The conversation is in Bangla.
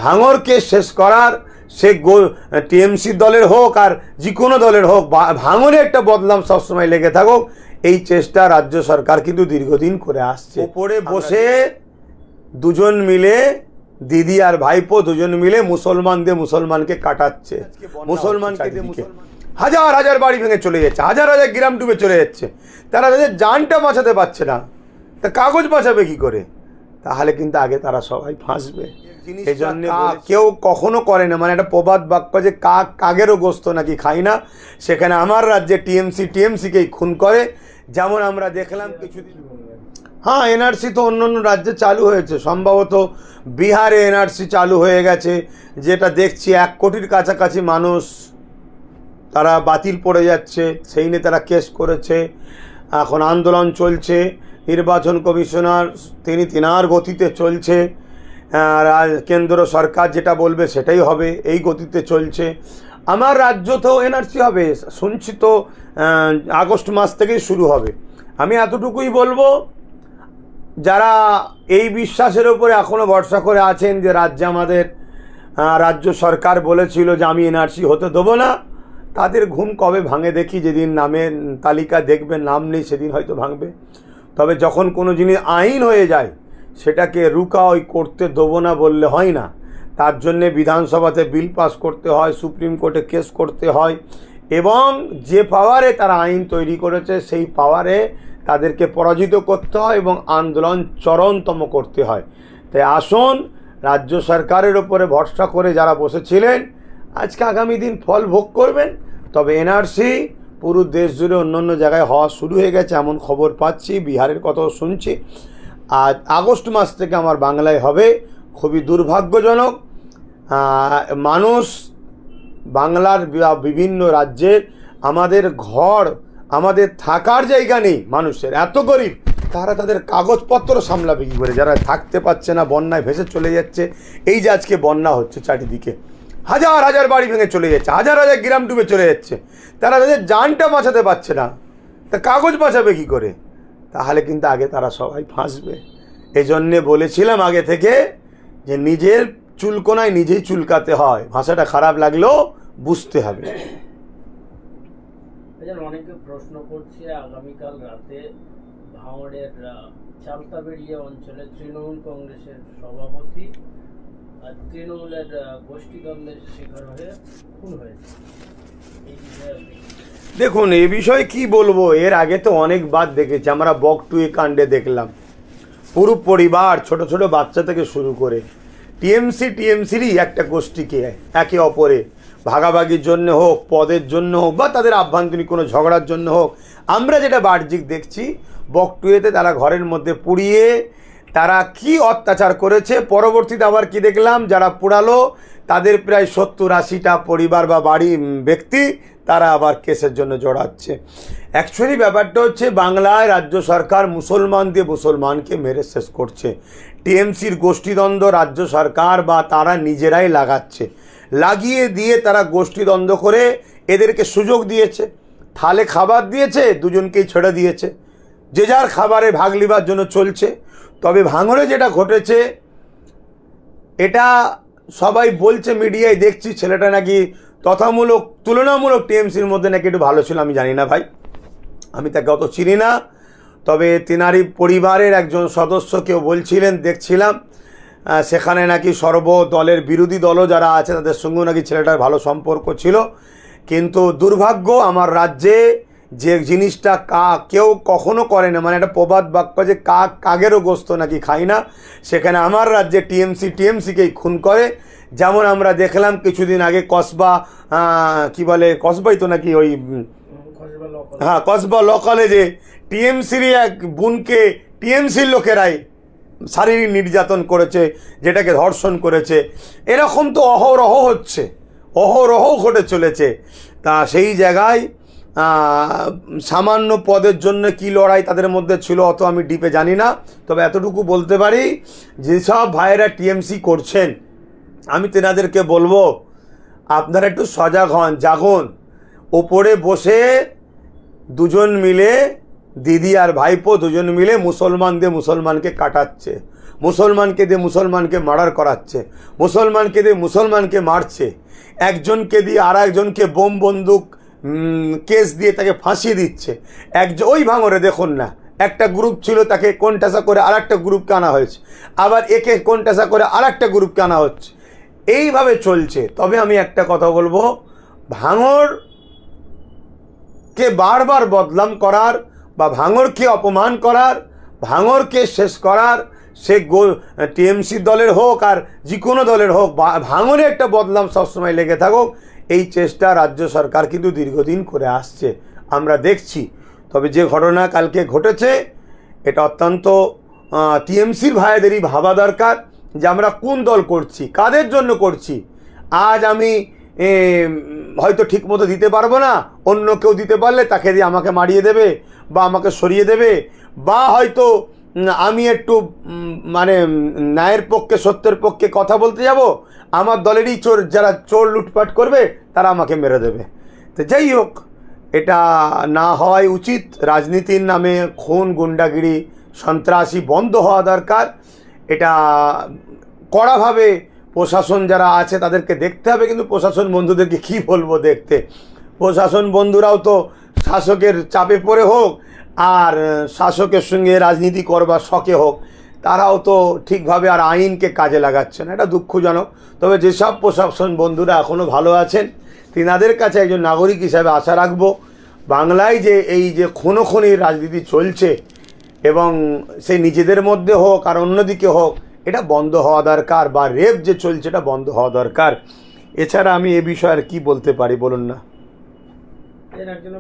ভাঙরকে শেষ করার, সে টিএমসি দলের হোক আর যে কোনো দলের হোক, ভাঙরে একটা বদনাম সবসময় লেগে থাকুক, এই চেষ্টা রাজ্য সরকার কিন্তু দীর্ঘদিন করে আসছে। ওপরে বসে দুজন মিলে, দিদি আর ভাইপো দুজন মিলে মুসলমানকে কাটাচ্ছে, মুসলমানকে হাজার হাজার বাড়ি ভেঙে চলে যাচ্ছে, হাজার হাজার গ্রাম ডুবে চলে যাচ্ছে, তারা তাদের জানটা বাঁচাতে পারছে না, তা কাগজ বাঁচাবে কি করে? তাহলে কিন্তু আগে তারা সবাই ফাঁসবে। এই জন্য কেউ কখনো করে না, মানে একটা প্রবাদ বাক্য যে কাক কাগেরও গোস্ত নাকি খাই না, সেখানে আমার রাজ্যে টিএমসিকেই খুন করে। যেমন আমরা দেখলাম কিছুদিন, হ্যাঁ এনআরসি তো অন্য অন্য রাজ্যে চালু হয়েছে, সম্ভবত বিহারে এনআরসি চালু হয়ে গেছে, যেটা দেখছি 1 কোটির কাছাকাছি মানুষ তারা বাতিল পড়ে যাচ্ছে, সেই নিয়ে তারা কেস করেছে, এখন আন্দোলন চলছে। নির্বাচন কমিশনার তিনার গতিতে চলছে, কেন্দ্র সরকার যেটা বলবে সেটাই হবে, এই গতিতে চলছে। আমার রাজ্য তো এনআরসি হবে শুনছি, তো আগস্ট মাস থেকেই শুরু হবে। আমি এতটুকুই বলবো, যারা এই বিশ্বাসের উপরে এখনও ভরসা করে আছেন যে রাজ্যে আমাদের রাজ্য সরকার বলেছিল যে আমি এনআরসি হতে দেবো না, তাদের ঘুম কবে ভাঙে দেখি। যেদিন নামের তালিকা দেখবে নাম নেই সেদিন হয়তো ভাঙবে। তবে যখন কোনো জিনিস আইন হয়ে যায় সেটাকে রুকাওই করতে দেবো না বললে হয় না, তার জন্যে বিধানসভাতে বিল পাস করতে হয়, সুপ্রিম কোর্টে কেস করতে হয়, এবং যে পাওয়ারে তারা আইন তৈরি করেছে সেই পাওয়ারে তাদেরকে পরাজিত করতে হয় এবং আন্দোলন চরমতম করতে হয়। তাই আসুন, রাজ্য সরকারের ওপরে ভরসা করে যারা বসেছিলেন আজকে আগামী দিন ফল ভোগ করবেন। তবে এনআরসি পুরো দেশ জুড়ে অন্য অন্য জায়গায় হওয়া শুরু হয়ে গেছে এমন খবর পাচ্ছি, বিহারের কথাও শুনছি। আজ আগস্ট মাস থেকে আমার বাংলায় হবে। খুবই দুর্ভাগ্যজনক, মানুষ বাংলার বিভিন্ন রাজ্যের, আমাদের ঘর, আমাদের থাকার জায়গা নেই মানুষের, এত গরিব, তারা তাদের কাগজপত্র সামলাবে কী করে? যারা থাকতে পারছে না, বন্যায় ভেসে চলে যাচ্ছে। এই যে আজকে বন্যা হচ্ছে চারিদিকে, হাজার হাজার বাড়ি ভেঙে চলে যাচ্ছে, হাজার হাজার গ্রাম ডুবে চলে যাচ্ছে, তারা তাদের জানটা বাঁচাতে পারছে না, তা কাগজ বাঁচাবে কি করে? তাহলে কিন্তু আগে তারা সবাই ফাঁসবে। এই জন্যে বলেছিলাম আগে থেকে যে নিজের চুলকোনায় নিজেই চুলকাতে হয়, ভাষাটা খারাপ লাগলেও বুঝতে হবে। অনেকে প্রশ্ন করছে, আগামীকাল রাতে ভাঙড়ের চালতাবেড়িয়া অঞ্চলে তৃণমূল কংগ্রেসের সভাপতি আর তৃণমূলের গোষ্ঠীদ্বন্দ্বের শিকার হয়ে খুন হয়েছে, এই বিষয়ে দেখুন, এ বিষয়ে কি বলবো, এর আগে তো অনেকবার দেখেছি আমরা। বকটুয়ে কাণ্ডে দেখলাম পুরো পরিবার, ছোট ছোট বাচ্চা থেকে শুরু করে টিএমসিরই একটা গোষ্ঠীকে একে অপরে ভাগাভাগির জন্য হোক, পদের জন্য হোক, বা তাদের আভ্যন্তরীণ কোনো ঝগড়ার জন্য হোক, আমরা যেটা বাহ্যিক দেখছি বকটুয়েতে তারা ঘরের মধ্যে পুড়িয়ে তারা কি অত্যাচার করেছে। পরবর্তীতে আবার কি দেখলাম, যারা পোড়ালো তাদের প্রায় 70-80টা পরিবার বা বাড়ি ব্যক্তি তারা আবার কেসের জন্য জড়াচ্ছে। অ্যাকচুয়ালি ব্যাপারটা হচ্ছে, বাংলায় রাজ্য সরকার মুসলমান দিয়ে মুসলমানকে মেরে শেষ করছে। টিএমসির গোষ্ঠীদ্বন্দ্ব রাজ্য সরকার বা তারা নিজেরাই লাগাচ্ছে, লাগিয়ে দিয়ে তারা গোষ্ঠীদ্বন্দ্ব করে এদেরকে সুযোগ দিয়েছে, থালে খাবার দিয়েছে, দুজনকেই ছেড়ে দিয়েছে, যে যার খাবারে ভাগ লিবার জন্য চলছে। তবে ভাঙড়ে যেটা ঘটেছে, এটা সবাই বলছে, মিডিয়ায় দেখছি, ছেলেটা নাকি তুলনামূলক টিএমসির মধ্যে নাকি একটু ভালো ছিল। আমি জানি না ভাই, আমি তাকে অত চিনি না। তবে তেনারই পরিবারের একজন সদস্য কেউ বলছিলেন, দেখছিলাম সেখানে নাকি সর্বদলের বিরোধী দলও যারা আছে তাদের সঙ্গেও নাকি ছেলেটার ভালো সম্পর্ক ছিল। কিন্তু দুর্ভাগ্য, আমার রাজ্যে যে জিনিসটা কেউ কখনো করে না, মানে একটা প্রবাদ বাক্য যে কাক কাগেরও গোস্ত নাকি খাই না, সেখানে আমার রাজ্যে টিএমসিকেই খুন করে। যেমন আমরা দেখলাম কিছুদিন আগে কসবা, কি বলে কসবাই তো নাকি, ওই হ্যাঁ কসবা ল কলেজে টিএমসিরই এক বোনকে টিএমসির লোকেরাই শারীরিক নির্যাতন করেছে, যেটাকে ধর্ষণ করেছে। এরকম তো অহরহ ঘটে চলেছে। তা সেই জায়গায় সামান্য পদের জন্য কি লড়াই তাদের মধ্যে ছিল অত আমি ডিপে জানি না। তবে এতটুকু বলতে পারি, যেসব ভাইয়েরা টিএমসি করছেন আমি তেনাদেরকে বলবো, আপনারা একটু সজাগ হন, জাগুন। ওপরে বসে দুজন মিলে, দিদি আর ভাইপো দুজন মিলে মুসলমানকে কাটাচ্ছে, মুসলমানকে দিয়ে মুসলমানকে মার্ডার করাচ্ছে, মুসলমানকে দিয়ে মুসলমানকে মারছে, একজনকে দিয়ে আর একজনকে বোম বন্দুক কেস দিয়ে তাকে ফাঁসিয়ে দিচ্ছে। ওই ভাঙরে দেখুন না, একটা গ্রুপ ছিল তাকে কোণঠাসা করে আর একটা গ্রুপকে আনা হয়েছে, আবার একে কোণঠাসা করে আর একটা গ্রুপকে আনা হচ্ছে, এইভাবে চলছে। তবে আমি একটা কথা বলবো, ভাঙরকে বারবার বদনাম করার বা ভাঙরকে অপমান করার, ভাঙরকে শেষ করার, সে টিএমসি দলের হোক আর যে কোনো দলের হোক, ভাঙরে একটা বদনাম সবসময় লেগে থাকুক, এই চেষ্টা রাজ্য সরকার কিন্তু দীর্ঘদিন করে আসছে, আমরা দেখছি। তবে যে ঘটনা কালকে ঘটেছে, এটা অত্যন্ত টিএমসির ভাইদেরই ভাবা দরকার যে আমরা কোন দল করছি, কাদের জন্য করছি। আজ আমি হয়তো ঠিকমতো দিতে পারবো না, অন্য কেউ দিতে পারলে তাকে দিয়ে আমাকে মারিয়ে দেবে বা আমাকে সরিয়ে দেবে, বা হয়তো আমি একটু মানে ন্যায়ের পক্ষে সত্যের পক্ষে কথা বলতে যাব, আমার দলেরই চোর, যারা চোর লুটপাট করবে তারা আমাকে মেরে দেবে। তো যাই হোক, এটা না হওয়াই উচিত। রাজনীতির নামে খুন, গুন্ডাগিরি, সন্ত্রাসী বন্ধ হওয়া দরকার। এটা কড়াভাবে প্রশাসন যারা আছে তাদেরকে দেখতে হবে, কিন্তু প্রশাসন বন্ধুদেরকে কি বলবো দেখতে, প্রশাসন বন্ধুরাও তো শাসকের চাপে পড়ে হোক আর শাসকের সঙ্গে রাজনীতি করবার শখে হোক, তারাও তো ঠিকভাবে আর আইনকে কাজে লাগাচ্ছে না, এটা দুঃখজনক। তবে যেসব প্রশাসন বন্ধুরা এখনও ভালো আছেন, তিনাদের কাছে একজন নাগরিক হিসাবে আশা রাখবো, বাংলায় যে এই যে খুনোখুনির রাজনীতি চলছে, এবং সে নিজেদের মধ্যে হোক আর অন্যদিকে হোক, এটা বন্ধ হওয়া দরকার, বা রেপ যে চলছে এটা বন্ধ হওয়া দরকার। এছাড়া আমি এ বিষয়ে আর কি বলতে পারি বলুন না। এর একজন